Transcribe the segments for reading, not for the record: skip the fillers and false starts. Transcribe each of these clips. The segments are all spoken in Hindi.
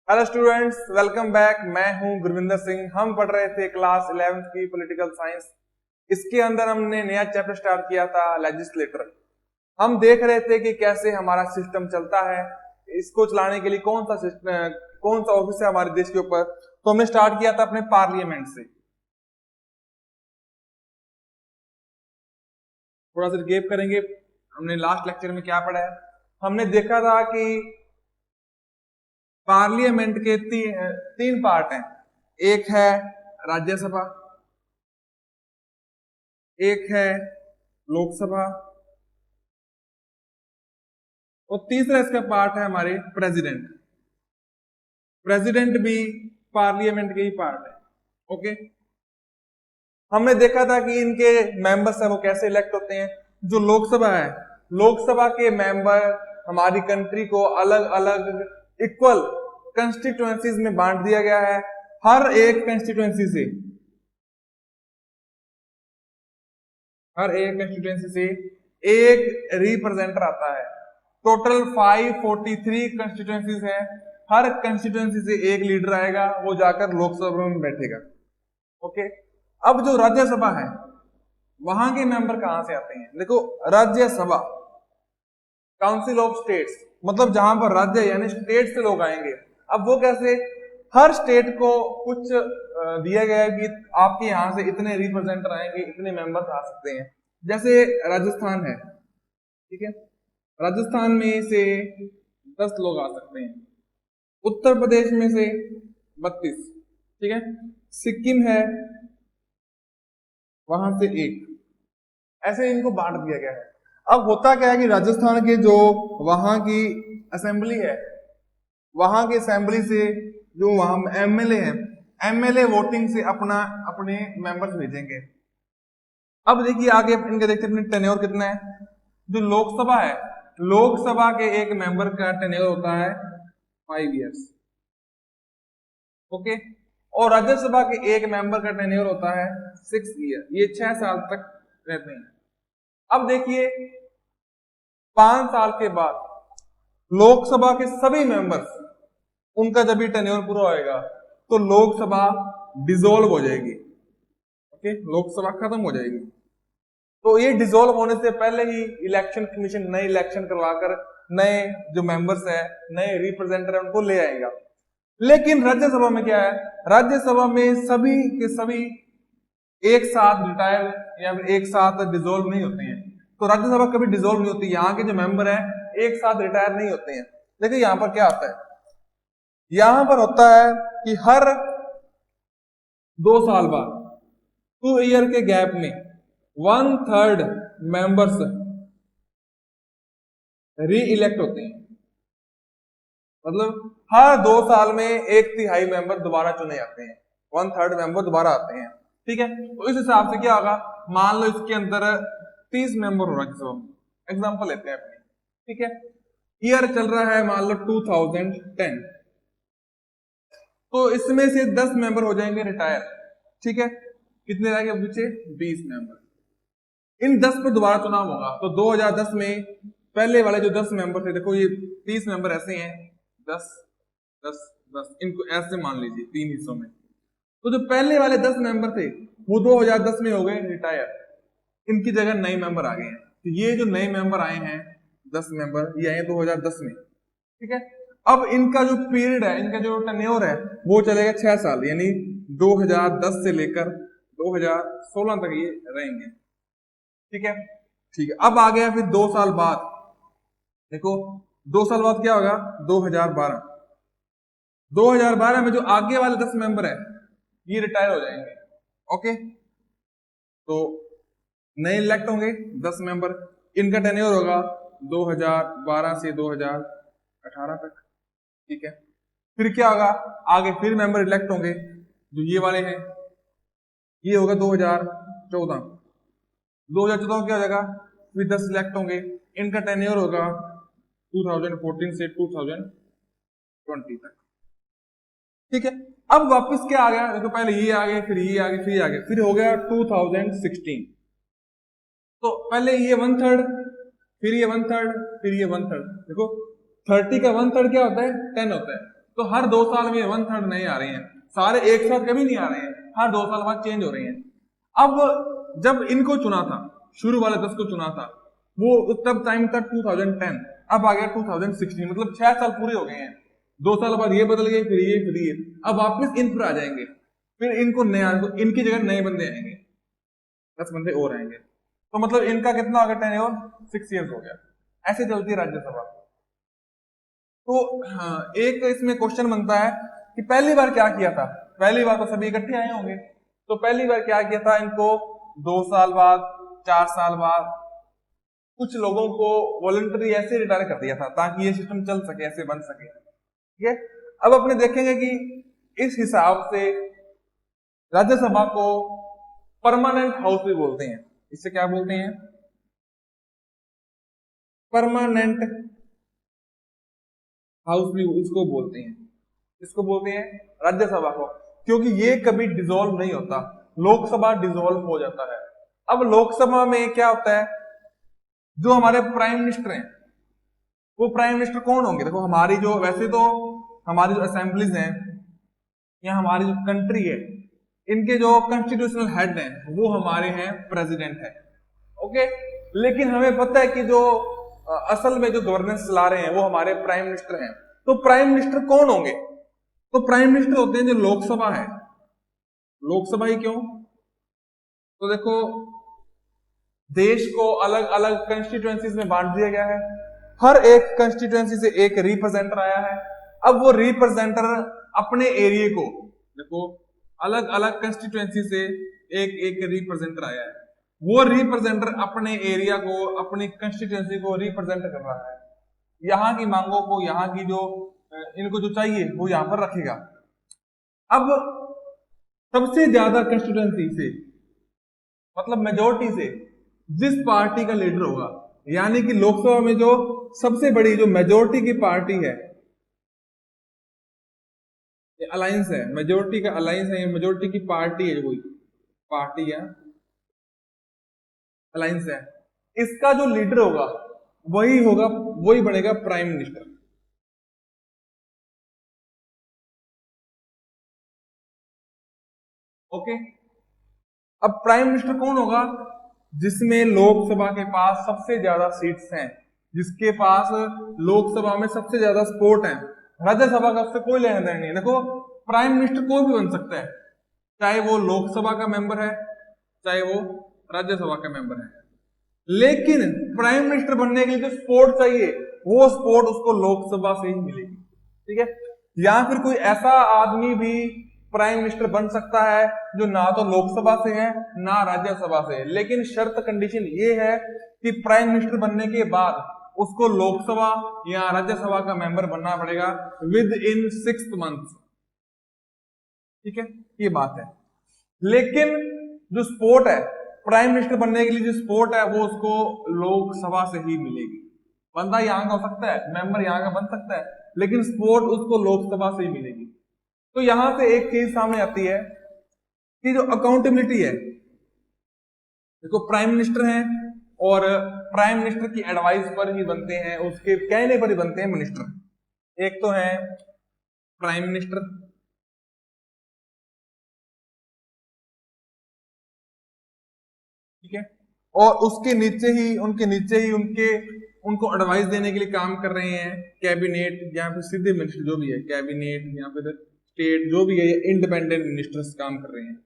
Hello students, welcome back. मैं हूं गुरविंदर सिंह। हम पढ़ रहे थे क्लास 11th की पॉलिटिकल साइंस। इसके अंदर हमने नया चैप्टर स्टार्ट किया था, लेजिस्लेटर। हम देख रहे थे कि कैसे हमारा सिस्टम चलता है, इसको चलाने के लिए कौन सा सिस्टम, कौन सा ऑफिस है हमारे देश के ऊपर। तो हमने स्टार्ट किया था अपने पार्लियामेंट से। थोड़ा सा रिकेप करेंगे, हमने लास्ट लेक्चर में क्या पढ़ा है। हमने देखा था कि पार्लियामेंट के तीन पार्ट हैं। एक है राज्यसभा, एक है लोकसभा, और तीसरा इसका पार्ट है हमारे प्रेसिडेंट। प्रेसिडेंट भी पार्लियामेंट के ही पार्ट है। ओके, हमने देखा था कि इनके मेंबर्स है वो कैसे इलेक्ट होते हैं। जो लोकसभा है, लोकसभा के मेंबर हमारी कंट्री को अलग अलग इक्वल कंस्टिट्यूएंसीज में बांट दिया गया है। हर एक कंस्टिट्यूएंसी से हर एक कंस्टिट्यूएंसी से एक रिप्रेजेंटर आता है। टोटल 543 कंस्टिट्यूएंसीज है। हर कंस्टिट्यूएंसी से एक लीडर आएगा, वो जाकर लोकसभा में बैठेगा। ओके, अब जो राज्यसभा है वहां के मेंबर कहां से आते हैं। देखो, राज्यसभा काउंसिल ऑफ स्टेट्स, मतलब जहां पर राज्य यानी स्टेट से लोग आएंगे। अब वो कैसे, हर स्टेट को कुछ दिया गया है कि आपके यहां से इतने रिप्रेजेंटर आएंगे, इतने मेंबर्स आ सकते हैं। जैसे राजस्थान है, ठीक है, राजस्थान में से 10 लोग आ सकते हैं। उत्तर प्रदेश में से 32, ठीक है। सिक्किम है, वहां से एक। ऐसे इनको बांट दिया गया है। अब होता क्या है कि राजस्थान के जो वहां की असेंबली है, वहां की असेंबली से जो वहां एमएलए हैं, एमएलए वोटिंग से अपने मेंबर्स भेजेंगे। अब देखिए आगे इनके देखते अपने टेन्योर कितना है। जो लोकसभा है, लोकसभा के एक मेंबर का टेन्योर होता है 5 इयर्स। ओके, और राज्यसभा के एक मेंबर का टेन्योर होता है 6 ईयर, ये 6 साल तक रहते हैं। अब देखिए 5 साल के बाद लोकसभा के सभी मेंबर्स, उनका जब ये टेन्योर पूरा होएगा तो लोकसभा डिसॉल्व हो जाएगी। ओके, लोकसभा खत्म हो जाएगी। तो ये डिसॉल्व होने से पहले ही इलेक्शन कमीशन नए इलेक्शन करवाकर नए जो मेंबर्स है, नए रिप्रेजेंटेटिव है, उनको ले आएगा। लेकिन राज्यसभा में क्या है, राज्यसभा में सभी के सभी एक साथ रिटायर या फिर एक साथ डिसॉल्व नहीं होते हैं। तो राज्यसभा कभी डिसॉल्व नहीं होती, यहाँ के जो मेंबर हैं एक साथ रिटायर नहीं होते हैं। देखिए यहाँ पर क्या होता है, यहां पर होता है कि हर 2 साल बाद, 2 ईयर के गैप में 1/3 मेंबर्स री इलेक्ट होते हैं। मतलब हर 2 साल में 1/3 मेंबर दोबारा चुने जाते हैं, 1/3 मेंबर दोबारा आते हैं। ठीक है, तो इस हिसाब से क्या होगा, मान लो इसके अंदर 30 मेंबर हो राज्यसभा में, एग्जाम्पल लेते हैं अपनी। ठीक है, ईयर चल रहा है मान लो 2010, तो इसमें से 10 मेंबर हो जाएंगे रिटायर। ठीक है, कितने रहेंगे पीछे, 20 मेंबर। इन 10 पर दोबारा चुनाव होगा। तो 2010 में पहले वाले जो 10 मेंबर थे, देखो ये 30 मेंबर ऐसे हैं, 10 10 10, इनको ऐसे मान लीजिए 3 हिस्सों में। तो जो पहले वाले 10 मेंबर थे वो 2010 में हो गए रिटायर, इनकी जगह नए मेंबर आ गए हैं। तो ये जो नए मेंबर आए हैं 10 मेंबर, ये आए 2010 में। ठीक है, अब इनका जो पीरियड है, इनका जो टेन्योर है वो चलेगा 6 साल, यानी 2010 से लेकर 2016 तक ये रहेंगे। ठीक है, ठीक है। अब आ गया फिर 2 साल बाद, देखो 2 साल बाद क्या होगा, 2012। 2012 में जो आगे वाले 10 मेंबर है ये रिटायर हो जाएंगे। ओके, तो नए इलेक्ट होंगे 10 मेंबर, इनका टेन्योर होगा 2012 से 2018 तक। ठीक है, फिर क्या होगा, आगे फिर मेंबर इलेक्ट होंगे, जो ये वाले हैं, ये होगा 2014। 2014 क्या हो जाएगा, फिर 10 इलेक्ट होंगे, इनका टेन्योर होगा 2014 से 2020 तक। ठीक है, अब वापस क्या आ गया, देखो पहले ये आ गए, फिर ये आ गए, फिर ये आ गए, फिर हो गया 2016। तो पहले ये 1/3, फिर ये 1/3, फिर ये 1/3। देखो 30 का 1/3 क्या होता है, 10 होता है। तो हर 2 साल में 1/3 नहीं आ रहे हैं, सारे एक साथ कभी नहीं आ रहे हैं, हर 2 साल बाद चेंज हो रहे हैं। अब जब इनको चुना था, शुरू वाले 10 को चुना था, वो तब टाइम था 2010, अब आ गया 2016, मतलब 6 साल पूरे हो गए हैं। 2 साल बाद ये बदल गए, फिर ये, फिर ये, अब वापस इन पर आ जाएंगे, फिर इनको नया, तो इनकी जगह नए बंदे आएंगे, 10 बंदे और आएंगे, तो मतलब इनका कितना हो गया टेन्योर, 6 ईयर्स हो गया। ऐसे चलती है राज्यसभा। तो हाँ, एक इसमें क्वेश्चन बनता है कि पहली बार क्या किया था, पहली बार तो सभी इकट्ठे आए होंगे, तो पहली बार क्या किया था, इनको 2 साल बाद, 4 साल बाद कुछ लोगों को वॉलंटरी ऐसे रिटायर कर दिया था ताकि ये सिस्टम चल सके, ऐसे बन सके। ठीक है, अब अपने देखेंगे कि इस हिसाब से राज्यसभा को परमानेंट हाउस भी बोलते हैं। इससे क्या बोलते हैं, परमानेंट हाउस भी इसको बोलते हैं। इसको बोलते हैं राज्यसभा को, क्योंकि ये कभी डिसॉल्व नहीं होता, लोकसभा डिसॉल्व हो जाता है। अब लोकसभा में क्या होता है, जो हमारे प्राइम मिनिस्टर हैं, वो प्राइम मिनिस्टर कौन होंगे, देखो हमारी जो, वैसे तो हमारी जो असेंबलीज हैं या हमारी जो कंट्री है, इनके जो कॉन्स्टिट्यूशनल हेड हैं वो हमारे हैं प्रेसिडेंट है। ओके, लेकिन हमें पता है कि जो असल में जो गवर्नेंस चला रहे हैं वो हमारे प्राइम मिनिस्टर हैं। तो प्राइम मिनिस्टर कौन होंगे, तो प्राइम मिनिस्टर होते हैं जो लोकसभा है। लोकसभा ही क्यों, तो देखो देश को अलग अलग कंस्टिट्यूएंसीज में बांट दिया गया है, हर एक कंस्टिट्यूएंसी से एक रिप्रेजेंटर आया है। अब वो रिप्रेजेंटर अपने एरिया को, देखो अलग अलग कंस्टिट्यूएंसी से एक एक रिप्रेजेंटर आया है, वो रिप्रेजेंटर अपने एरिया को, अपनी कंस्टिट्यूएंसी को रिप्रेजेंट कर रहा है, यहाँ की मांगों को, यहाँ की जो इनको जो चाहिए वो यहाँ पर रखेगा। अब सबसे ज्यादा कंस्टिट्यूएंसी से, मतलब मेजोरिटी से जिस पार्टी का लीडर होगा, यानी कि लोकसभा में जो सबसे बड़ी जो मेजोरिटी की पार्टी है, ये अलायंस है, मेजोरिटी का अलायंस है, ये मेजोरिटी की पार्टी है, कोई पार्टी है, अलायंस है, इसका जो लीडर होगा वही होगा, वही बनेगा प्राइम मिनिस्टर। ओके, अब प्राइम मिनिस्टर कौन होगा, जिसमें लोकसभा के पास सबसे ज्यादा सीट्स हैं, जिसके पास लोकसभा में सबसे ज्यादा सपोर्ट है। राज्यसभा का उससे कोई लेना देना नहीं। देखो प्राइम मिनिस्टर कोई भी बन सकता है, चाहे वो लोकसभा का मेंबर है, चाहे वो राज्यसभा का मेंबर है, लेकिन प्राइम मिनिस्टर बनने के लिए जो सपोर्ट चाहिए वो सपोर्ट उसको लोकसभा से ही मिलेगी। ठीक है, या फिर कोई ऐसा आदमी भी प्राइम मिनिस्टर बन सकता है जो ना तो लोकसभा से है ना राज्यसभा से है, लेकिन शर्त कंडीशन ये है कि प्राइम मिनिस्टर बनने के बाद उसको लोकसभा या राज्यसभा का मेंबर बनना पड़ेगा विद इन 6 months। ठीक है, ये बात है। लेकिन जो सपोर्ट है प्राइम मिनिस्टर बनने के लिए, जो सपोर्ट है वो उसको लोकसभा से ही मिलेगी। बंदा यहाँ का हो सकता है, मेंबर यहाँ का बन सकता है, लेकिन सपोर्ट उसको लोकसभा से ही मिलेगी। तो यहां से एक चीज सामने आती है कि जो अकाउंटेबिलिटी है, देखो प्राइम मिनिस्टर हैं और प्राइम मिनिस्टर की एडवाइस पर ही बनते हैं, उसके कहने पर ही बनते हैं मिनिस्टर। एक तो है प्राइम मिनिस्टर, ठीक है, और उसके नीचे ही, उनके नीचे ही उनको एडवाइस देने के लिए काम कर रहे हैं कैबिनेट या फिर सीधे मिनिस्टर, जो भी है कैबिनेट या फिर स्टेट, जो भी है, इंडिपेंडेंट मिनिस्टर्स काम कर रहे हैं।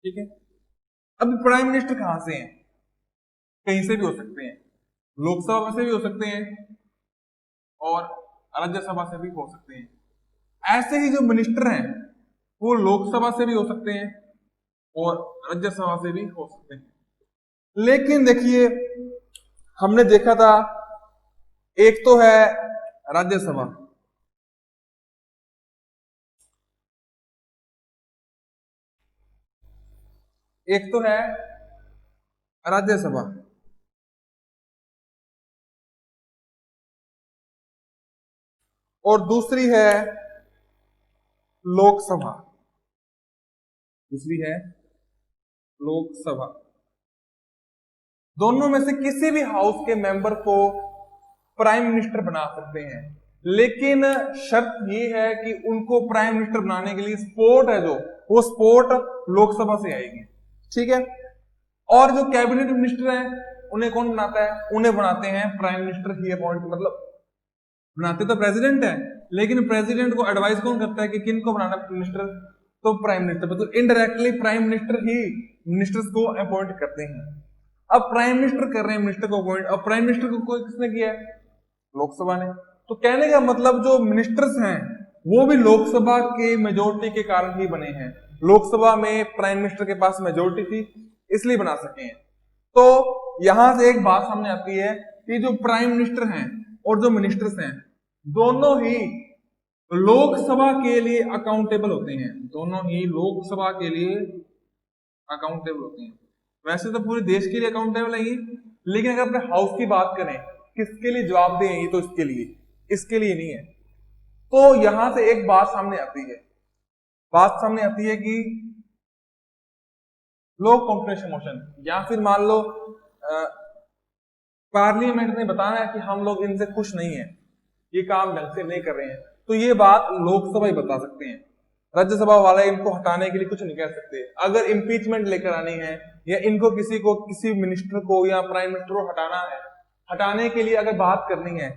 ठीक है, अब प्राइम मिनिस्टर कहां से हैं, कहीं से भी हो सकते हैं, लोकसभा से भी हो सकते हैं और राज्यसभा से भी हो सकते हैं। ऐसे ही जो मिनिस्टर हैं वो लोकसभा से भी हो सकते हैं और राज्यसभा से भी हो सकते हैं। लेकिन देखिए हमने देखा था, एक तो है राज्यसभा, एक तो है राज्यसभा, और दूसरी है लोकसभा, दूसरी है लोकसभा। दोनों में से किसी भी हाउस के मेंबर को प्राइम मिनिस्टर बना सकते हैं। लेकिन शर्त ये है कि उनको प्राइम मिनिस्टर बनाने के लिए सपोर्ट है जो, वो सपोर्ट लोकसभा से आएगी, ठीक है। और जो कैबिनेट मिनिस्टर है उन्हें कौन बनाता है? उन्हें बनाते हैं प्राइम मिनिस्टर ही अपॉइंट, मतलब बनाते तो प्रेसिडेंट है, लेकिन प्रेसिडेंट को एडवाइस कौन करता है कि किन को बनाना मिनिस्टर? तो प्राइम मिनिस्टर, मतलब इनडायरेक्टली प्राइम मिनिस्टर ही मिनिस्टर्स को अपॉइंट करते हैं। अब प्राइम मिनिस्टर कर रहे हैं मिनिस्टर को अपॉइंट, अब प्राइम मिनिस्टर को किसने किया है? लोकसभा ने। तो कहने का मतलब जो मिनिस्टर्स हैं वो भी लोकसभा के मेजोरिटी के कारण ही बने हैं। लोकसभा में प्राइम मिनिस्टर के पास मेजोरिटी थी इसलिए बना सके हैं। तो यहां से एक बात सामने आती है कि जो प्राइम मिनिस्टर हैं और जो मिनिस्टर्स हैं दोनों ही लोकसभा के लिए अकाउंटेबल होते हैं, दोनों ही लोकसभा के लिए अकाउंटेबल होते हैं। वैसे तो पूरे देश के लिए अकाउंटेबल है ये, लेकिन अगर अपने हाउस की बात करें किसके लिए जवाबदेह है ये, तो इसके लिए नहीं है। तो यहां से एक बात सामने आती है कि लो कॉन्फिडेंस मोशन, या फिर मान लो पार्लियामेंट ने बताना है कि हम लोग इनसे खुश नहीं है, ये काम ढंग से नहीं कर रहे हैं, तो ये बात लोकसभा ही बता सकते हैं। राज्यसभा वाले इनको हटाने के लिए कुछ नहीं कह सकते। अगर इम्पीचमेंट लेकर आनी है या इनको किसी मिनिस्टर को या प्राइम मिनिस्टर को हटाना है, हटाने के लिए अगर बात करनी है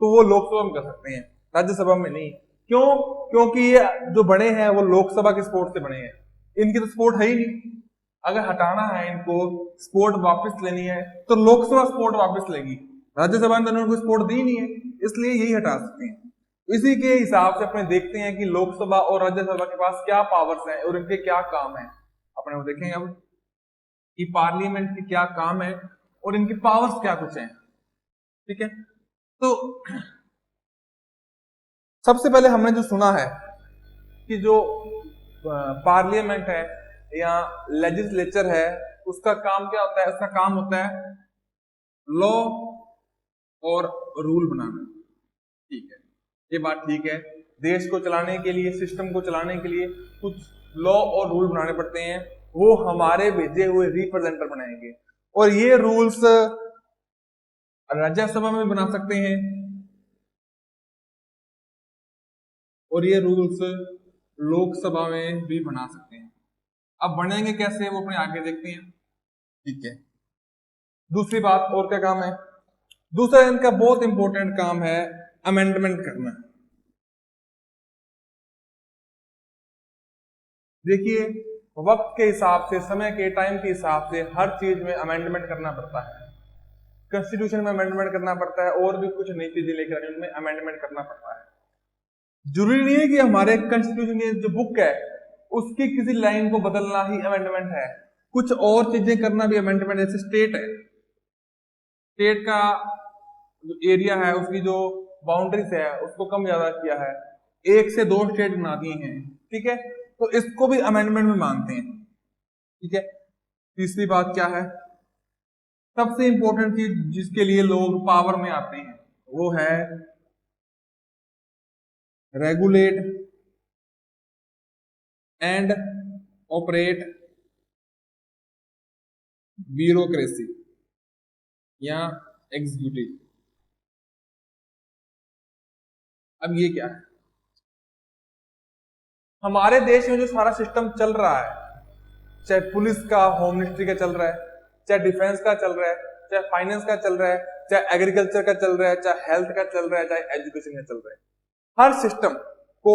तो वो लोकसभा में कर सकते हैं, राज्यसभा में नहीं। क्यों? क्योंकि ये जो बड़े हैं वो लोकसभा के सपोर्ट से बने हैं, इनकी तो सपोर्ट है ही नहीं। अगर हटाना है इनको, सपोर्ट वापस लेनी है, तो लोकसभा सपोर्ट वापस लेगी, राज्यसभा ने उनको सपोर्ट दी नहीं है, इसलिए यही हटा सकते हैं। इसी के हिसाब से अपने देखते हैं कि लोकसभा और राज्यसभा के पास क्या पावर्स हैं और इनके क्या काम है। अपने वो देखेंगे अब कि पार्लियामेंट के क्या काम है और इनकी पावर्स क्या कुछ हैं, ठीक है। तो सबसे पहले हमने जो सुना है कि जो पार्लियामेंट है या लेजिस्लेचर है उसका काम क्या होता है? उसका काम होता है लॉ और रूल बनाना, ठीक है, ये बात ठीक है। देश को चलाने के लिए, सिस्टम को चलाने के लिए कुछ लॉ और रूल बनाने पड़ते हैं, वो हमारे भेजे हुए रिप्रेजेंटेटिव बनाएंगे, और ये रूल्स राज्यसभा में बना सकते हैं और ये रूल्स लोकसभा में भी बना सकते हैं। अब बनेंगे कैसे वो अपने आगे देखते हैं, ठीक है। दूसरी बात और क्या काम है? दूसरा इनका बहुत इंपॉर्टेंट काम है अमेंडमेंट करना। देखिए वक्त के हिसाब से, समय के टाइम के हिसाब से हर चीज में अमेंडमेंट करना पड़ता है। कॉन्स्टिट्यूशन में अमेंडमेंट करना पड़ता है और भी कुछ नई चीजें लेकर उनमें अमेंडमेंट करना पड़ता है। जरूरी नहीं है कि हमारे कॉन्स्टिट्यूशन की जो बुक है उसकी किसी लाइन को बदलना ही अमेंडमेंट है, कुछ और चीजें करना भी अमेंडमेंट। जैसे स्टेट है, स्टेट का जो एरिया है उसकी जो बाउंड्रीज है उसको कम ज्यादा किया है, 1 से 2 स्टेट बना दिए हैं, ठीक है, तो इसको भी अमेंडमेंट में मानते हैं, ठीक है। तीसरी बात क्या है? सबसे इंपॉर्टेंट चीज जिसके लिए लोग पावर में आते हैं वो है रेगुलेट एंड ऑपरेट ब्यूरोक्रेसी या एग्जीक्यूटिव। अब ये क्या है? हमारे देश में जो सारा सिस्टम चल रहा है, चाहे पुलिस का, होम मिनिस्ट्री का चल रहा है, चाहे डिफेंस का चल रहा है, चाहे फाइनेंस का चल रहा है, चाहे एग्रीकल्चर का चल रहा है, चाहे हेल्थ का चल रहा है, चाहे एजुकेशन का चल रहा है, हर सिस्टम को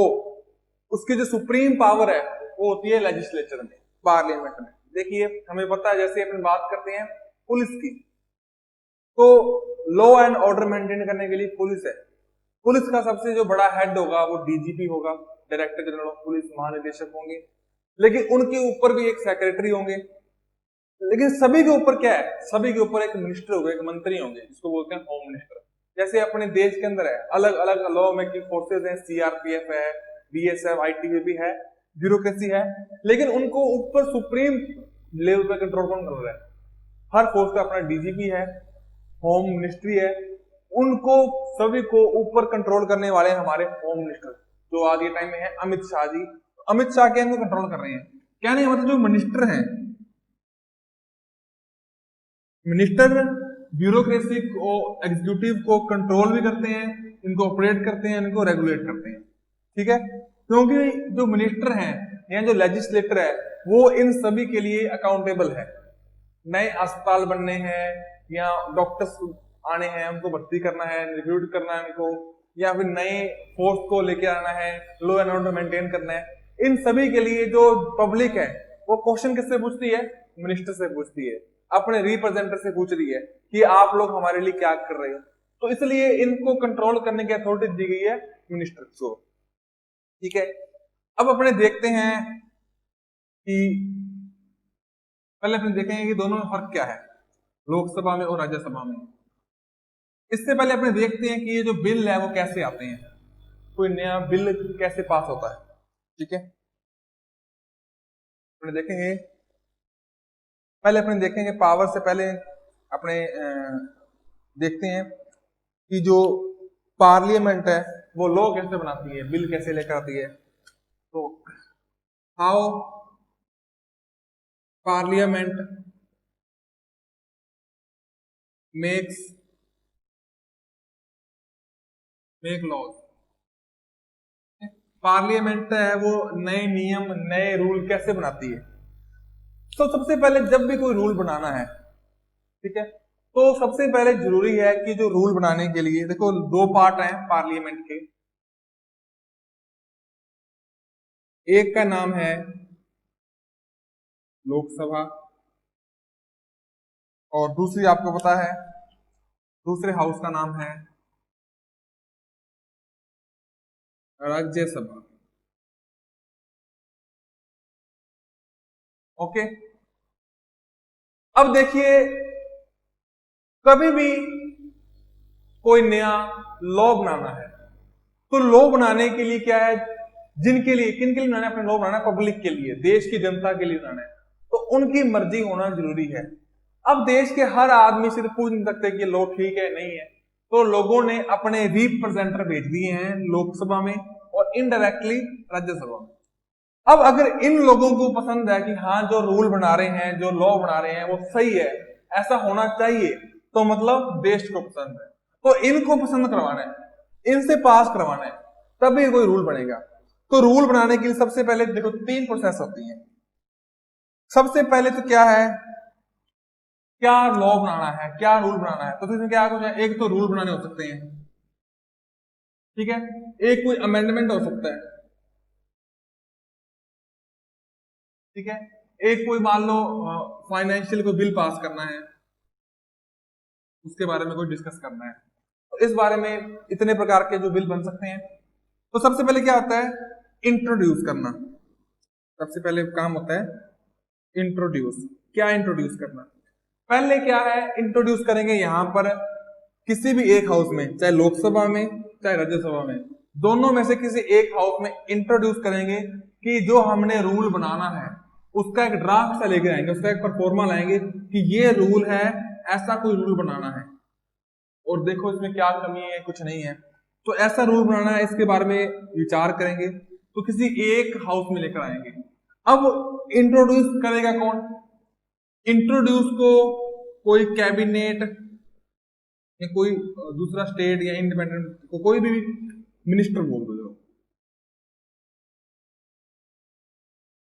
उसकी जो सुप्रीम पावर है वो होती है लेजिस्लेचर में, पार्लियामेंट में। देखिए हमें पता है, जैसे अपन बात करते हैं पुलिस की, तो लॉ एंड ऑर्डर मेंटेन करने के लिए पुलिस है। पुलिस का सबसे जो बड़ा हेड होगा वो डीजीपी होगा, डायरेक्टर जनरल ऑफ पुलिस, महानिदेशक होंगे, लेकिन उनके ऊपर भी एक सेक्रेटरी होंगे। लेकिन सभी के ऊपर क्या है? सभी के ऊपर एक मिनिस्टर होगा, एक मंत्री होंगे, जिसको बोलते हैं होम मिनिस्टर। जैसे अपने देश के अंदर है अलग अलग लॉ मेकिंग फोर्सेज हैं, सीआरपीएफ है, बीएसएफ, आईटीबीपी है, ब्यूरोक्रेसी है, लेकिन उनको ऊपर सुप्रीम लेवल पर कंट्रोल कौन कर रहा है? हर फोर्स का अपना डीजीपी है, होम मिनिस्ट्री है, उनको सभी को ऊपर कंट्रोल करने वाले हमारे होम मिनिस्टर, जो आज के टाइम में है अमित शाह जी। अमित शाह के इनको कंट्रोल कर रहे हैं। क्या नहीं, मतलब जो मिनिस्टर हैं, मिनिस्टर ब्यूरोक्रेसी को, एग्जीक्यूटिव को कंट्रोल भी करते हैं इनको ऑपरेट करते हैं, इनको रेगुलेट करते हैं। ठीक है, क्योंकि जो मिनिस्टर हैं या जो लेजिस्लेटर है वो इन सभी के लिए अकाउंटेबल है। नए अस्पताल बनने हैं या डॉक्टर्स आने हैं, उनको भर्ती करना है, रिक्रूट करना है उनको, या फिर नए फोर्स को लेके आना है, लॉ एंड ऑर्डर मेंटेन करना है, इन सभी के लिए जो पब्लिक है वो क्वेश्चन किससे पूछती है? मिनिस्टर से पूछती है, अपने रिप्रेजेंटेटिव से पूछ रही है कि आप लोग हमारे लिए क्या कर रहे हो। तो इसलिए इनको कंट्रोल करने की अथॉरिटी दी गई है मिनिस्टर को। ठीक है, अब अपने देखते हैं कि पहले अपने देखेंगे कि दोनों में फर्क क्या है, लोकसभा में और राज्यसभा में। इससे पहले अपने देखते हैं कि ये जो बिल है वो कैसे आते हैं, कोई नया बिल कैसे पास होता है। ठीक है, अपने देखेंगे, पहले अपने देखेंगे पावर से पहले अपने देखते हैं कि जो पार्लियामेंट है वो लॉ कैसे बनाती है, बिल कैसे लेकर आती है। तो how parliament make laws. Parliament है वो नए नियम, नए रूल कैसे बनाती है। तो सबसे पहले जब भी कोई रूल बनाना है, ठीक है, तो सबसे पहले जरूरी है कि जो रूल बनाने के लिए, देखो दो पार्ट हैं पार्लियामेंट के, एक का नाम है लोकसभा और दूसरी आपको पता है दूसरे हाउस का नाम है राज्यसभा। ओके, अब देखिए कभी भी कोई नया लॉ बनाना है तो लॉ बनाने के लिए क्या है, जिनके लिए, किन के लिए बनाना है, अपने लॉ बनाना है पब्लिक के लिए, देश की जनता के लिए बनाना है, तो उनकी मर्जी होना जरूरी है। अब देश के हर आदमी से पूछ नहीं सकते कि लॉ ठीक है नहीं है, तो लोगों ने अपने रिप्रेजेंटेटिव भेज दिए हैं लोकसभा में और इनडायरेक्टली राज्यसभा में। अब अगर इन लोगों को पसंद है कि हाँ जो रूल बना रहे हैं, जो लॉ बना रहे हैं वो सही है, ऐसा होना चाहिए, तो मतलब देश को पसंद है, तो इनको पसंद करवाना है, इनसे पास करवाना है, तभी कोई रूल बनेगा। तो रूल बनाने के लिए सबसे पहले देखो 3 प्रोसेस होती है। सबसे पहले तो क्या है, क्या लॉ बनाना है, क्या रूल बनाना है, तो इसमें क्या कुछ है, एक तो रूल बनाने हो सकते हैं, ठीक है, एक कोई अमेंडमेंट हो सकता है, ठीक है, एक कोई मान लो फाइनेंशियल कोई बिल पास करना है, उसके बारे में कोई डिस्कस करना है, तो इस बारे में इतने प्रकार के जो बिल बन सकते हैं। तो सबसे पहले क्या होता है, इंट्रोड्यूस करना। सबसे पहले काम होता है इंट्रोड्यूस। क्या इंट्रोड्यूस करना, पहले क्या है, इंट्रोड्यूस करेंगे यहां पर किसी भी एक हाउस में, चाहे लोकसभा में चाहे राज्यसभा में, दोनों में से किसी एक हाउस में इंट्रोड्यूस करेंगे कि जो हमने रूल बनाना है उसका एक ड्राफ्ट सा लेके आएंगे, उसका एक परफॉर्मा लाएंगे कि ये रूल है, ऐसा कोई रूल बनाना है और देखो इसमें क्या कमी है, कुछ नहीं है, तो ऐसा रूल बनाना है, इसके बारे में विचार करेंगे, तो किसी एक हाउस में लेकर आएंगे। अब इंट्रोड्यूस करेगा कौन, इंट्रोड्यूस को कोई कैबिनेट या कोई दूसरा स्टेट या इंडिपेंडेंट को कोई भी मिनिस्टर बोल दो।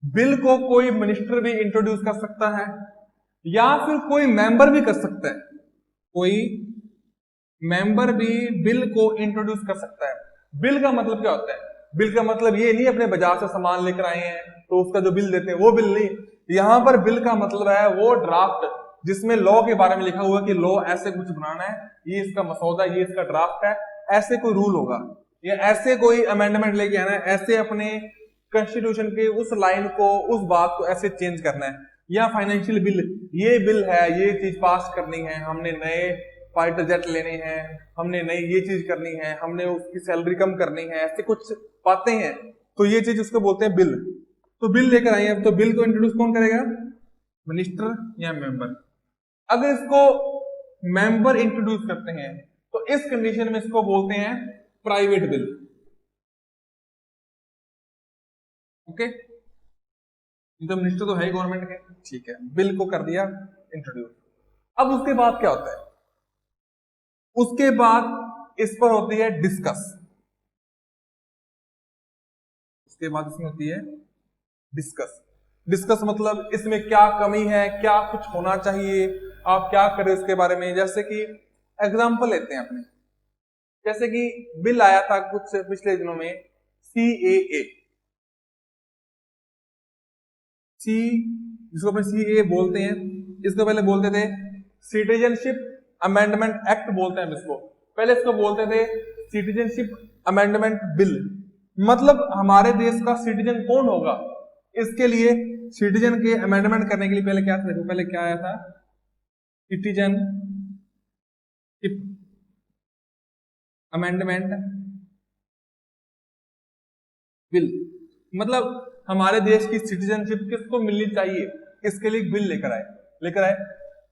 बिल को कोई मिनिस्टर भी इंट्रोड्यूस कर सकता है या फिर कोई मेंबर भी कर सकता है, कोई मेंबर भी बिल को इंट्रोड्यूस कर सकता है। बिल का मतलब क्या होता है, बिल का मतलब ये नहीं अपने बाजार से सामान लेकर आए हैं तो उसका जो बिल देते हैं वो बिल नहीं, यहां पर बिल का मतलब है वो ड्राफ्ट जिसमें लॉ के बारे में लिखा हुआ है कि लॉ ऐसे कुछ बनाना है, ये इसका मसौदा, ये इसका ड्राफ्ट है, ऐसे कोई रूल होगा या ऐसे कोई अमेंडमेंट लेके आना है, ऐसे अपने कॉन्स्टिट्यूशन के उस लाइन को, उस बात को ऐसे चेंज करना है। या फाइनेंशियल बिल, ये बिल है, ये चीज पास करनी है, हमने नए फाइटर जेट लेने हैं, हमने नई ये चीज करनी है, हमने उसकी सैलरी कम करनी है, ऐसे कुछ बातें हैं, तो ये चीज उसको बोलते हैं बिल। तो बिल लेकर आई है, तो बिल को इंट्रोड्यूस कौन करेगा, मिनिस्टर या मेंबर। अगर इसको मेंबर इंट्रोड्यूस करते हैं तो इस कंडीशन में इसको बोलते हैं प्राइवेट बिल। ओके, तो मिनिस्टर तो है ही गवर्नमेंट के, ठीक है, बिल को कर दिया इंट्रोड्यूस। अब उसके बाद क्या होता है, उसके बाद इस पर होती है डिस्कस। इसके बाद इसमें होती है डिस्कस। डिस्कस मतलब इसमें क्या कमी है, क्या कुछ होना चाहिए, आप क्या करें इसके बारे में। जैसे कि एग्जांपल लेते हैं अपने, जैसे कि बिल आया था कुछ पिछले दिनों में CAA, जिसको अपने CAA बोलते हैं, इसको पहले बोलते थे सिटीजनशिप अमेंडमेंट एक्ट बोलते हैं इसको, पहले इसको बोलते थे सिटीजनशिप अमेंडमेंट बिल। मतलब हमारे देश का सिटीजन कौन होगा, इसके लिए सिटीजन के अमेंडमेंट करने के लिए पहले क्या था, देखो पहले क्या आया था, सिटीजनशिप अमेंडमेंट बिल। मतलब हमारे देश की सिटीजनशिप किसको मिलनी चाहिए, इसके लिए बिल लेकर आए।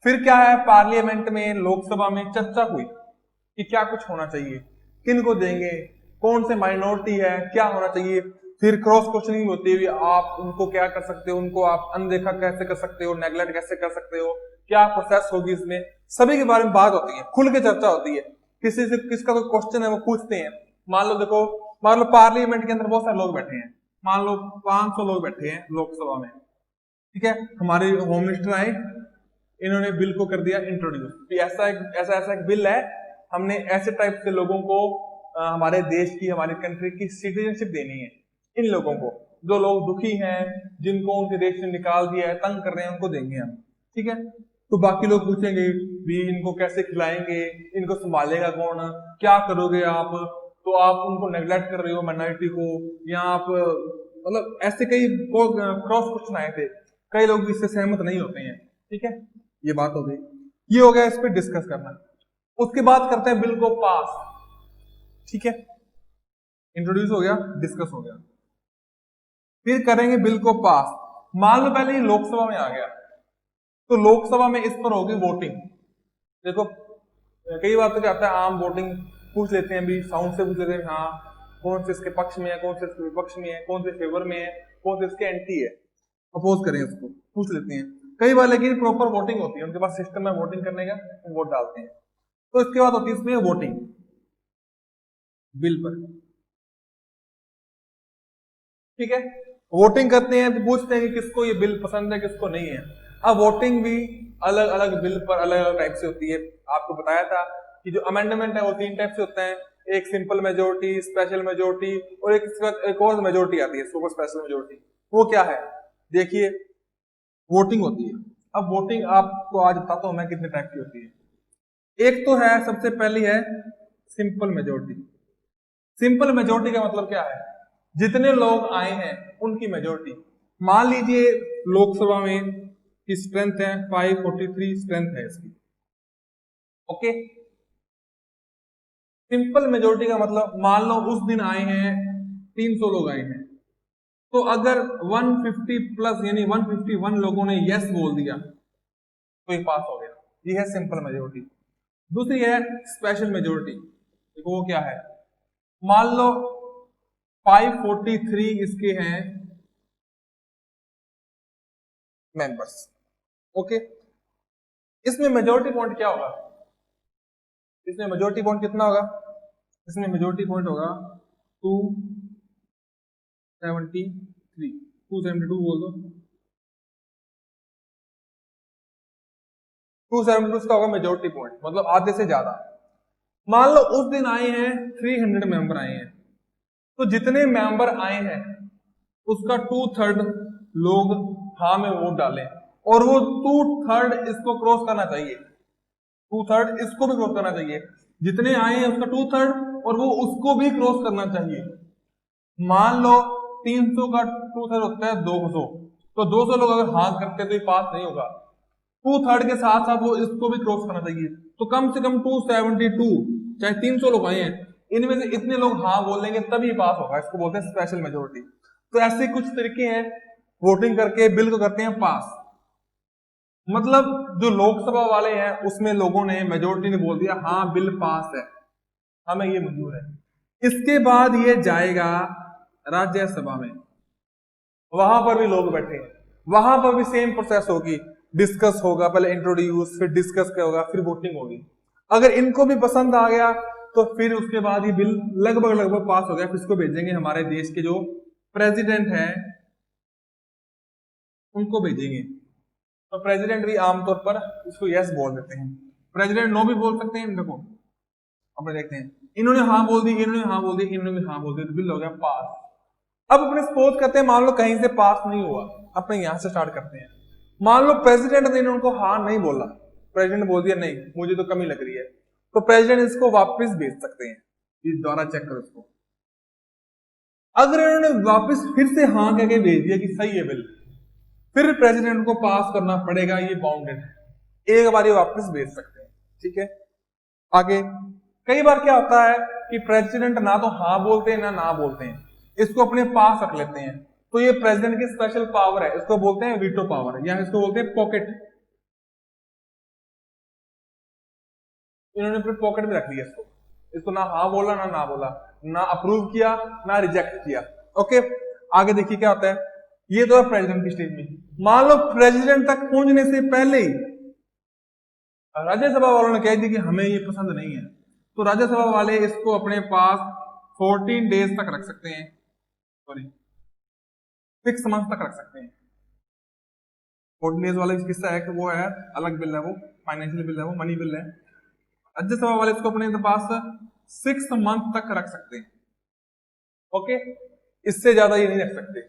फिर क्या है, पार्लियामेंट में, लोकसभा में चर्चा हुई कि क्या कुछ होना चाहिए, किन को देंगे, कौन से माइनॉरिटी है, क्या होना चाहिए। फिर क्रॉस क्वेश्चनिंग होती है, आप उनको क्या कर सकते हो, उनको आप अनदेखा कैसे कर सकते हो, नेग्लेक्ट कैसे कर सकते हो, क्या प्रोसेस होगी, इसमें सभी के बारे में बात होती है, खुल के चर्चा होती है। किसी से किसका कोई क्वेश्चन है वो पूछते हैं। मान लो देखो, मान लो पार्लियामेंट के अंदर बहुत सारे लोग बैठे हैं, मान लो 500 लोग बैठे हैं लोकसभा में, ठीक है। हमारे होम मिनिस्टर आए, इन्होंने बिल को कर दिया इंट्रोड्यूस, ऐसा एक बिल है, हमने ऐसे टाइप से लोगों को हमारे देश की, हमारी कंट्री की सिटीजनशिप देनी है। इन लोगों को, जो लोग दुखी हैं, जिनको उनके देश से निकाल दिया है, तंग कर रहे हैं, उनको देंगे हम, ठीक है। तो बाकी लोग पूछेंगे भी इनको कैसे खिलाएंगे, इनको संभालेगा कौन, क्या करोगे आप, तो आप उनको नेग्लेक्ट कर रहे हो माइनॉरिटी को, या आप मतलब ऐसे कई क्रॉस क्वेश्चन आए थे, कई लोग इससे सहमत नहीं होते हैं, ठीक है। ये बात हो गई, ये हो गया इस पर डिस्कस करना। उसके बाद करते हैं बिल को पास, ठीक है। इंट्रोड्यूस हो गया, डिस्कस हो गया, फिर करेंगे बिल को पास। मान लो पहले ये लोकसभा में आ गया, तो लोकसभा में इस पर होगी वोटिंग। देखो कई बार तो क्या होता है, आम वोटिंग पूछ लेते हैं, भी साउंड से पूछ लेते हैं, हाँ कौन से इसके पक्ष में है, कौन से इसके विपक्ष में है, कौन से फेवर में है, कौन से इसके एंटी है, अपोज करें उसको, पूछ लेते हैं कई बार। लेकिन प्रॉपर वोटिंग होती है, उनके पास सिस्टम है वोटिंग करने का, वोट डालते हैं। तो इसके बाद होती है इसमें वोटिंग बिल पर, ठीक है। वोटिंग करते हैं तो पूछते हैं कि किसको ये बिल पसंद है, किसको नहीं है। अब वोटिंग भी अलग अलग बिल पर अलग अलग टाइप से होती है। आपको बताया था कि जो अमेंडमेंट है वो 3 टाइप से होते हैं, एक सिंपल मेजोरिटी, स्पेशल मेजोरिटी, और एक और मेजोरिटी आती है, सुपर स्पेशल मेजोरिटी। वो क्या है, देखिए वोटिंग होती है। अब वोटिंग आपको आज बताता हूं मैं कितने टाइप की होती है। एक तो है, सबसे पहली है सिंपल मेजोरिटी। सिंपल मेजोरिटी का मतलब क्या है, जितने लोग आए हैं उनकी मेजोरिटी। मान लीजिए लोकसभा में की स्ट्रेंथ है 543 स्ट्रेंथ है इसकी, ओके। सिंपल मेजोरिटी का मतलब, मान लो उस दिन आए हैं 300 लोग आए हैं, तो अगर 150 प्लस यानी 151 लोगों ने यस बोल दिया तो ये पास हो गया। ये है सिंपल मेजोरिटी। दूसरी है स्पेशल मेजोरिटी। देखो वो क्या है, मान लो 543 इसके हैं मेंबर्स, ओके। इसमें मेजोरिटी पॉइंट क्या होगा, इसमें मेजोरिटी पॉइंट कितना होगा, इसमें मेजोरिटी पॉइंट होगा 273, 272 बोल दो, 272 इसका होगा मेजोरिटी पॉइंट, मतलब आधे से ज्यादा। मान लो उस दिन आए हैं 300 मेंबर आए हैं, तो जितने मेंबर आए हैं उसका 2/3 लोग हाँ में वोट डालें, और वो 2/3 इसको क्रॉस करना चाहिए, 2/3 इसको भी क्रॉस करना चाहिए। जितने आए हैं उसका 2/3, और वो उसको भी क्रॉस करना चाहिए। मान लो 300 का 2/3 होता है 200, तो 200 लोग अगर हाँ करते तो ये पास नहीं होगा। 2/3 के साथ साथ वो इसको भी क्रॉस करना चाहिए, तो कम से कम 272, चाहे 300 लोग आए हैं, इनमें से इतने लोग हाँ बोलेंगे तभी पास होगा। इसको बोलते हैं स्पेशल मेजोरिटी। तो ऐसे कुछ तरीके हैं वोटिंग करके बिल को करते हैं पास। मतलब जो लोकसभा वाले हैं उसमें लोगों ने, मेजोरिटी ने बोल दिया हाँ बिल पास है, हमें ये मंजूर है। इसके बाद ये जाएगा राज्यसभा में, वहां पर भी लोग बैठे हैं, वहां पर भी सेम प्रोसेस होगी, डिस्कस होगा, पहले इंट्रोड्यूस, फिर डिस्कस क्या होगा, फिर वोटिंग होगी। अगर इनको भी पसंद आ गया तो फिर उसके बाद ये बिल लगभग लगभग पास हो गया, फिर इसको भेजेंगे हमारे देश के जो प्रेसिडेंट हैं उनको भेजेंगे। तो प्रेसिडेंट भी आमतौर पर इसको यस बोल देते हैं, प्रेसिडेंट नो भी बोल सकते हैं। देखो अब देखते हैं, इन्होंने हाँ बोल दी, इन्होंने हाँ बोल दी, इन्होंने भी हाँ बोल दी, तो बिल हो गया पास। अब अपने सपोज करते हैं मान लो कहीं से पास नहीं हुआ, अपने यहां से स्टार्ट करते हैं। मान लो प्रेसिडेंट ने उनको हाँ नहीं बोला, प्रेसिडेंट बोल दिया नहीं मुझे तो कमी लग रही है, तो प्रेसिडेंट इसको वापस भेज सकते हैं, ये दोबारा चेक करो इसको। अगर इन्होंने वापस फिर से हाँ कह के भेज दिया कि सही है बिल, फिर प्रेसिडेंट को पास करना पड़ेगा, ये बाउंडेड है, एक बार ये वापस भेज सकते हैं। ठीक है, आगे कई बार क्या होता है कि प्रेसिडेंट ना तो हाँ बोलते हैं ना बोलते हैं, इसको अपने पास रख लेते हैं, तो ये प्रेसिडेंट की स्पेशल पावर है, इसको बोलते हैं वीटो पावर या इसको बोलते हैं पॉकेट। इन्होंने अपने पॉकेट में रख लिया इसको ना हाँ बोला ना बोला, ना अप्रूव किया ना रिजेक्ट किया। ओके, आगे देखिए क्या होता है। ये तो है प्रेसिडेंट की स्टेज में। मान लो प्रेसिडेंट तक पहुंचने से पहले ही राज्यसभा वालों ने कह दिया कि हमें ये पसंद नहीं है, तो राज्यसभा वाले इसको अपने पास 14 डेज तक रख सकते हैं, सॉरी 6 मंथ तक रख सकते हैं। 14 डेज वाला किस्सा है कि वो है अलग बिल है, वो फाइनेंशियल बिल है, वो मनी बिल है। राज्यसभा वाले इसको अपने पास 6 मंथ तक रख सकते हैं। ओके, इससे ज्यादा ये नहीं रख सकते,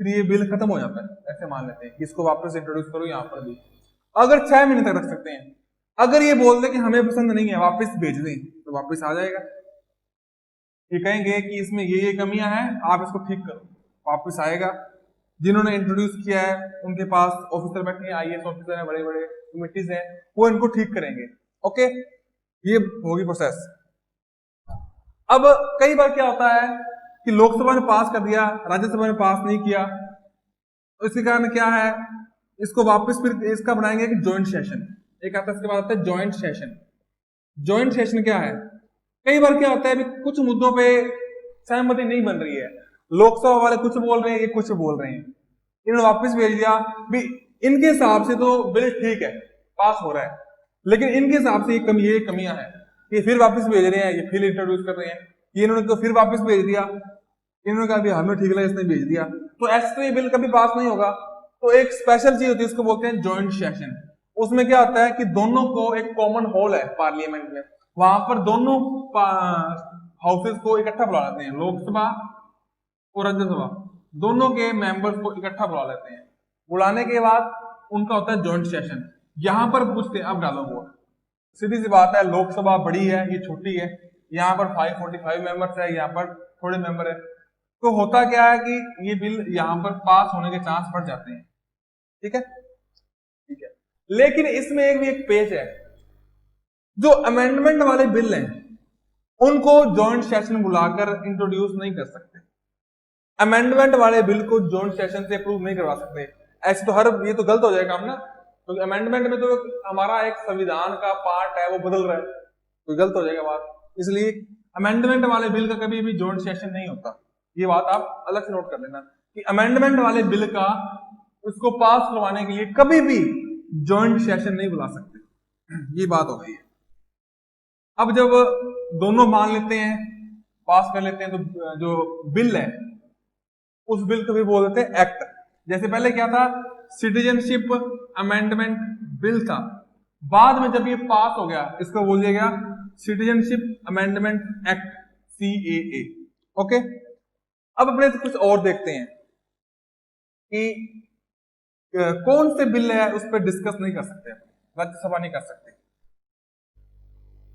फिर ये बिल खत्म हो जाता है। ऐसे मान लेते हैं कि इसको वापस इंट्रोड्यूस करो यहां पर भी, अगर 6 महीने तक रख सकते हैं। अगर ये बोल दे कि हमें पसंद नहीं है वापस भेज दें, तो वापस आ जाएगा। ये कहेंगे कि इसमें ये कमियां हैं, आप इसको ठीक करो, वापस आएगा। जिन्होंने इंट्रोड्यूस किया है उनके पास ऑफिसर बैठे हैं, आईएएस ऑफिसर हैं, बड़े बड़े कमिटीज हैं, वो इनको ठीक करेंगे। ओके, ये होगी प्रोसेस। अब कई बार क्या होता है कि लोकसभा ने पास कर दिया, राज्यसभा ने पास नहीं किया, तो इसके कारण क्या है, इसको वापस फिर इसका बनाएंगे कि ज्वाइंट सेशन। एक आता है, इसके बाद आता है ज्वाइंट सेशन। ज्वाइंट सेशन क्या है, कई बार क्या होता है कुछ मुद्दों पे सहमति नहीं बन रही है, लोकसभा वाले कुछ बोल रहे हैं, ये कुछ बोल रहे हैं, इन्होंने वापस भेज दिया भी इनके हिसाब से तो बिल ठीक है, पास हो रहा है, लेकिन इनके हिसाब से ये कमियां हैं, ये फिर वापस भेज रहे हैं, ये फिर इंट्रोड्यूस कर रहे हैं, ये इन्होंने तो फिर वापस भेज दिया, इन्होंने कहा भी हमें ठीक लगा इसने भेज दिया, तो ऐसे बिल कभी पास नहीं होगा। तो एक स्पेशल चीज होती है, उसको बोलते हैं ज्वाइंट सेशन। उसमें क्या होता है कि दोनों को एक कॉमन हॉल है पार्लियामेंट में, वहां पर दोनों हाउसेस को इकट्ठा बुला लेते हैं, लोकसभा और राज्यसभा दोनों के मेंबर्स को इकट्ठा बुला लेते हैं। बुलाने के बाद उनका होता है ज्वाइंट सेशन। यहां पर पूछते हैं अब डालो वोट, सीधी सी बात है, लोकसभा बड़ी है, ये छोटी है, यहाँ पर 545 मेंबर्स है, यहाँ पर थोड़े मेंबर है, तो होता क्या है कि ये बिल यहाँ पर पास होने के चांस बढ़ जाते हैं। ठीक है, ठीक है, लेकिन इसमें एक पेज है, जो अमेंडमेंट वाले बिल हैं उनको ज्वाइंट सेशन बुलाकर इंट्रोड्यूस नहीं कर सकते, अमेंडमेंट वाले बिल को ज्वाइंट सेशन से अप्रूव नहीं करवा सकते। ऐसे तो ये तो गलत हो जाएगा हम ना, तो अमेंडमेंट में तो हमारा एक संविधान का पार्ट है, वो बदल रहा है, तो गलत हो जाएगा बात। इसलिए अमेंडमेंट वाले बिल का कभी भी ज्वाइंट सेशन नहीं होता, ये बात आप अलग से नोट कर लेना कि अमेंडमेंट वाले बिल का उसको पास करवाने के लिए कभी भी ज्वाइंट सेशन नहीं बुला सकते, ये बात हो गई है। अब जब दोनों मान लेते हैं, पास कर लेते हैं, तो जो बिल है उस बिल को भी बोल देते हैं एक्ट। जैसे पहले क्या था, सिटीजनशिप अमेंडमेंट बिल था, बाद में जब ये पास हो गया इसको बोल दिया गया citizenship amendment act, CAA। Okay, अब अपने कुछ और देखते हैं कि कौन से बिल है उस पर डिस्कस नहीं कर सकते, राज्यसभा नहीं कर सकते।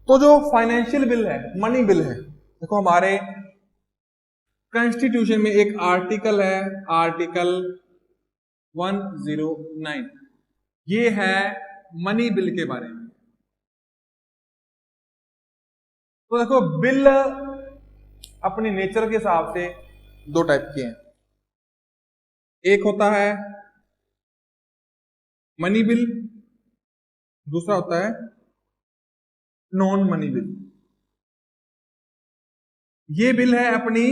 तो जो फाइनेंशियल बिल है, मनी बिल है, देखो हमारे कॉन्स्टिट्यूशन में एक आर्टिकल है, आर्टिकल 109, ये है मनी बिल के बारे में। तो देखो बिल अपनी नेचर के हिसाब से दो टाइप के हैं, एक होता है मनी बिल, दूसरा होता है नॉन मनी बिल। ये बिल है अपनी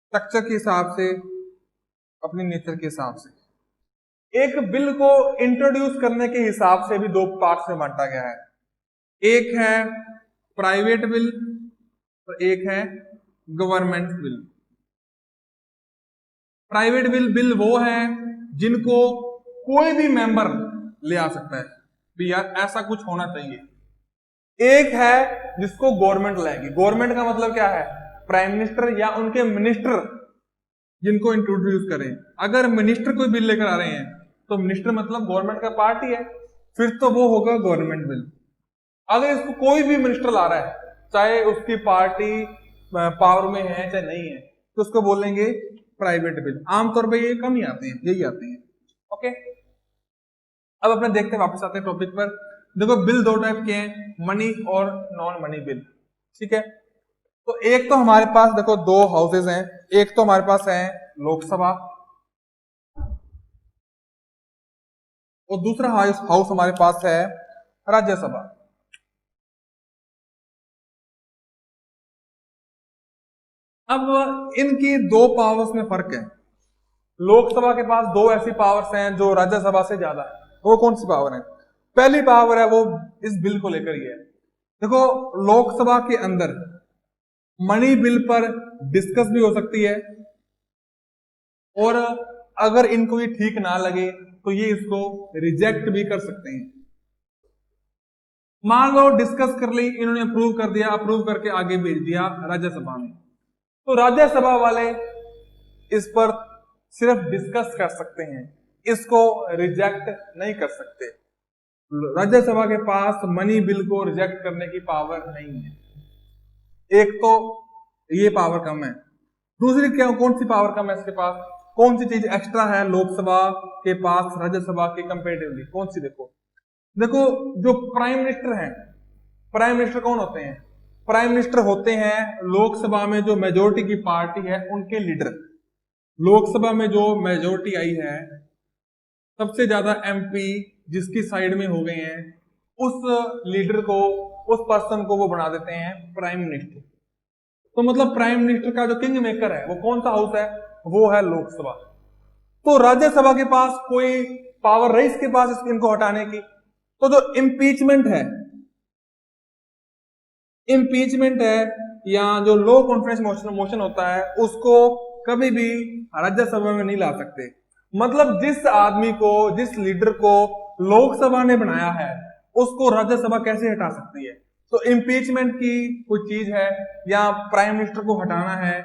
स्ट्रक्चर के हिसाब से, अपनी नेचर के हिसाब से। एक बिल को इंट्रोड्यूस करने के हिसाब से भी दो पार्ट्स में बांटा गया है, एक है प्राइवेट बिल और एक है गवर्नमेंट बिल। प्राइवेट बिल वो है जिनको कोई भी मेंबर ले आ सकता है भी यार ऐसा कुछ होना चाहिए। एक है जिसको गवर्नमेंट लाएगी। गवर्नमेंट का मतलब क्या है? प्राइम मिनिस्टर या उनके मिनिस्टर जिनको इंट्रोड्यूस करें। अगर मिनिस्टर कोई बिल लेकर आ रहे हैं तो मिनिस्टर मतलब गवर्नमेंट का पार्टी है, फिर तो वो होगा गवर्नमेंट बिल। अगर इसको कोई भी मिनिस्टर ला रहा है, चाहे उसकी पार्टी पावर में है चाहे नहीं है, तो उसको बोलेंगे प्राइवेट बिल। आमतौर पे ये कम ही आते हैं, यही आते हैं। ओके, अब अपने देखते हैं, वापस आते हैं टॉपिक पर। देखो बिल दो टाइप के हैं, मनी और नॉन मनी बिल। ठीक है, तो एक तो हमारे पास देखो दो हाउसेज हैं। एक तो हमारे पास है लोकसभा और दूसरा हाउस हमारे पास है राज्यसभा। अब इनकी दो पावर्स में फर्क है। लोकसभा के पास दो ऐसी पावर्स हैं जो राज्यसभा से ज्यादा है। वो कौन सी पावर है? पहली पावर है वो इस बिल को लेकर ही है। देखो लोकसभा के अंदर मनी बिल पर डिस्कस भी हो सकती है और अगर इनको ये ठीक ना लगे तो ये इसको रिजेक्ट भी कर सकते हैं। मान लो डिस्कस कर ली, इन्होंने अप्रूव कर दिया, अप्रूव करके आगे भेज दिया राज्यसभा में, तो राज्यसभा वाले इस पर सिर्फ डिस्कस कर सकते हैं, इसको रिजेक्ट नहीं कर सकते। राज्यसभा के पास मनी बिल को रिजेक्ट करने की पावर नहीं है। एक तो ये पावर कम है। दूसरी क्या, कौन सी पावर कम है इसके पास? कौन सी चीज एक्स्ट्रा है लोकसभा के पास राज्यसभा के कंपेरेटिवली? कौन सी? देखो जो प्राइम मिनिस्टर हैं, प्राइम मिनिस्टर कौन होते हैं? प्राइम मिनिस्टर होते हैं लोकसभा में जो मेजोरिटी की पार्टी है उनके लीडर। लोकसभा में जो मेजोरिटी आई है, सबसे ज्यादा एमपी जिसकी साइड में हो गए हैं, उस लीडर को, उस पर्सन को वो बना देते हैं प्राइम मिनिस्टर। तो मतलब प्राइम मिनिस्टर का जो किंग मेकर है वो कौन सा हाउस है? वो है लोकसभा। तो राज्यसभा के पास कोई पावर रही इसके पास इनको हटाने की? तो जो इम्पीचमेंट है या जो लो कॉन्फिडेंस मोशन होता है, उसको कभी भी राज्यसभा में नहीं ला सकते। मतलब जिस आदमी को, जिस लीडर को लोकसभा ने बनाया है, उसको राज्यसभा कैसे हटा सकती है? तो इम्पीचमेंट की कोई चीज है या प्राइम मिनिस्टर को हटाना है,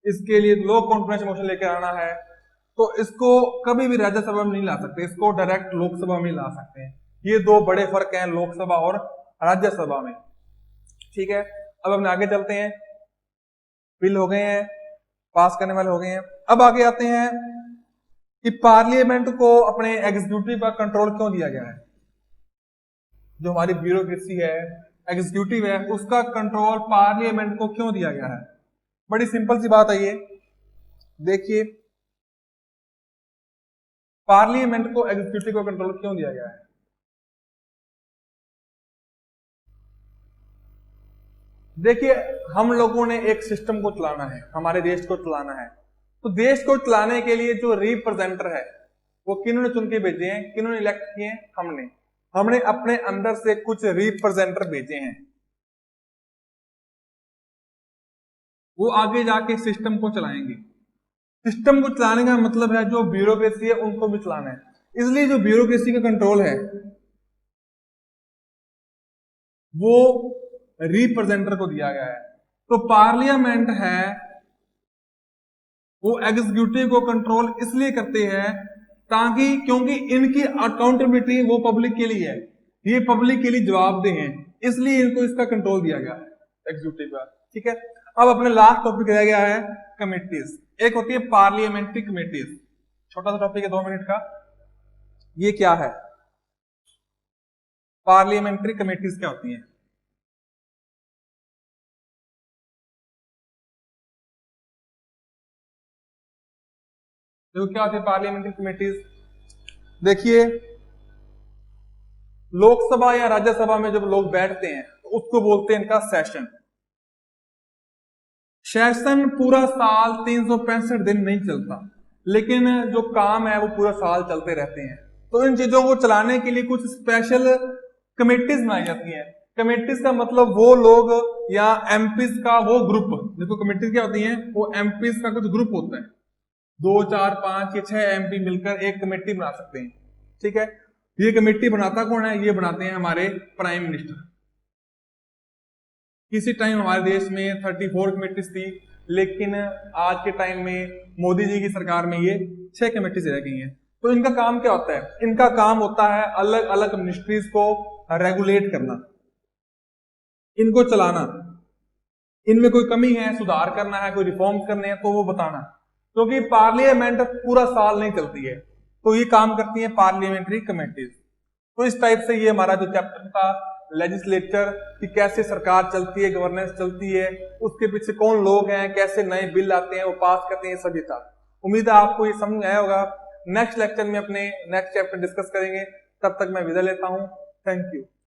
इसके लिए लो कॉन्फिडेंस मोशन लेकर आना है, तो इसको कभी भी राज्यसभा में नहीं ला सकते, इसको डायरेक्ट लोकसभा में ला सकते हैं। ये दो बड़े फर्क हैं लोकसभा और राज्यसभा में। ठीक है, अब हम आगे चलते हैं। बिल हो गए हैं, पास करने वाले हो गए हैं। अब आगे आते हैं कि पार्लियामेंट को अपने एग्जीक्यूटिव का कंट्रोल क्यों दिया गया है। जो हमारी ब्यूरोक्रेसी है, एग्जीक्यूटिव है, उसका कंट्रोल पार्लियामेंट को क्यों दिया गया है? बड़ी सिंपल सी बात है ये। देखिए पार्लियामेंट को एग्जीक्यूटिव को कंट्रोल क्यों दिया गया है? देखिए हम लोगों ने एक सिस्टम को चलाना है, हमारे देश को चलाना है, तो देश को चलाने के लिए जो रिप्रेजेंटर है वो किन्होंने चुन के भेजे हैं, किन्होंने इलेक्ट किए हैं? हमने अपने अंदर से कुछ रिप्रेजेंटर भेजे हैं। वो आगे जाके सिस्टम को चलाएंगे। सिस्टम को चलाने का मतलब है जो ब्यूरोक्रेसी है उनको भी चलाना है। इसलिए जो ब्यूरोक्रेसी का कंट्रोल है वो रिप्रेजेंटर को दिया गया है। तो पार्लियामेंट है वो एग्जीक्यूटिव को कंट्रोल इसलिए करते हैं ताकि, क्योंकि इनकी अकाउंटेबिलिटी वो पब्लिक के लिए है, ये पब्लिक के लिए जवाबदेह हैं, इसलिए इनको इसका कंट्रोल दिया गया है एग्जीक्यूटिव का। ठीक है, अब अपने लास्ट टॉपिक रह गया है कमिटीज। एक होती है पार्लियामेंट्री कमिटीज, छोटा सा टॉपिक है 2 मिनट का। ये क्या है? पार्लियामेंट्री कमिटीज क्या होती हैं? देखो क्या होती है पार्लियामेंट्री कमिटीज। देखिए लोकसभा या राज्यसभा में जब लोग बैठते हैं तो उसको बोलते हैं इनका सेशन। सेशन पूरा साल 365 दिन नहीं चलता, लेकिन जो काम है वो पूरा साल चलते रहते हैं। तो इन चीजों को चलाने के लिए कुछ स्पेशल कमिटीज बनाई जाती हैं। कमेटीज का मतलब वो लोग या एमपीज का वो ग्रुप, देखो कमेटीज क्या होती हैं, वो एमपीज का कुछ ग्रुप होता है, 2 4 5 या 6 एमपी मिलकर एक कमेटी बना सकते हैं, ठीक है। ये कमेटी बनाता कौन है, ये बनाते हैं हमारे प्राइम मिनिस्टर। किसी टाइम हमारे देश में 34 कमेटीज थी, लेकिन आज के टाइम में मोदी जी की सरकार में ये 6 कमेटीज रह गई हैं। तो इनका काम क्या होता है, इनका काम होता है अलग अलग मिनिस्ट्रीज को रेगुलेट करना, इनको चलाना, इनमें कोई कमी है सुधार करना है, कोई रिफॉर्म्स करने हैं तो वो बताना, क्योंकि पार्लियामेंट पूरा साल नहीं चलती है, तो ये काम करती है पार्लियामेंट्री कमेटीज। तो इस टाइप से ये हमारा जो चैप्टर था लेजिस्लेचर कि कैसे सरकार चलती है, गवर्नेंस चलती है, उसके पीछे कौन लोग हैं, कैसे नए बिल आते हैं वो पास करते हैं, सभी था। उम्मीद है आपको ये समझ आया होगा। नेक्स्ट लेक्चर में अपने नेक्स्ट चैप्टर डिस्कस करेंगे, तब तक मैं विदा लेता हूं। Thank you.